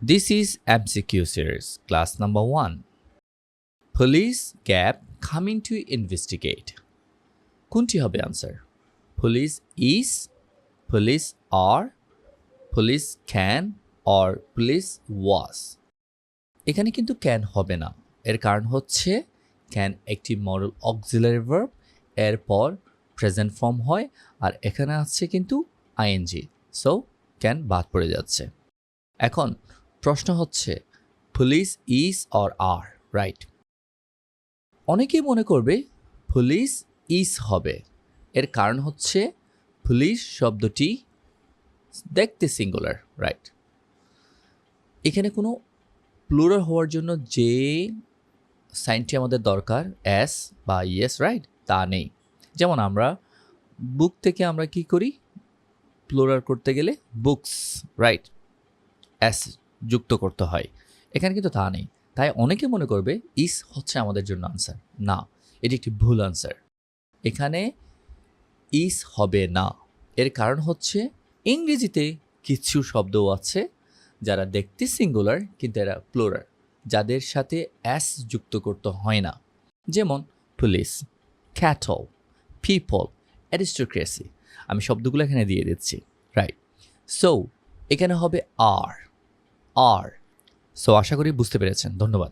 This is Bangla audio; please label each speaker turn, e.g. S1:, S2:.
S1: This is MCQ series, class number 1. Police gap coming to investigate. কোনটি হবে answer? Police is, police are, police can or police was. এখানে কিন্তু ক্যান হবে না, এর কারণ হচ্ছে ক্যান একটি মডেল অক্সিলারি ভার্ব, এরপর প্রেজেন্ট ফর্ম হয়, আর এখানে আছে কিন্তু আইএনজি, সো ক্যান বাদ পড়ে যাচ্ছে। এখন প্রশ্ন হচ্ছে police is or are, right? অনেকেই মনে করবে পুলিশ ইজ হবে, এর কারণ হচ্ছে পুলিশ শব্দটি দেখতে সিঙ্গুলার, রাইট? এখানে কোনো প্লুরাল হওয়ার জন্য যে সাইনটি আমাদের দরকার এস বা ইয়েস, রাইট, তা নেই। যেমন আমরা বুক থেকে আমরা কি করি, প্লুরাল করতে গেলে বুকস, রাইট, এস যুক্ত করতে হয়। এখানে কিন্তু তা নেই, তাই অনেকে মনে করবে ইস হচ্ছে আমাদের জন্য আনসার। না, এটি একটি ভুল আনসার। এখানে ইস হবে না, এর কারণ হচ্ছে ইংরেজিতে কিছু শব্দও আছে যারা দেখতে সিঙ্গুলার কিন্তু এরা প্লুরাল, যাদের সাথে এস যুক্ত করতে হয় না। যেমন পুলিশ, ক্যাটল, পিপল, অ্যারিস্টোক্রেসি। আমি শব্দগুলো এখানে দিয়ে দিচ্ছি, রাইট? সো এখানে হবে আর। সো আশা করি বুঝতে পেরেছেন। ধন্যবাদ।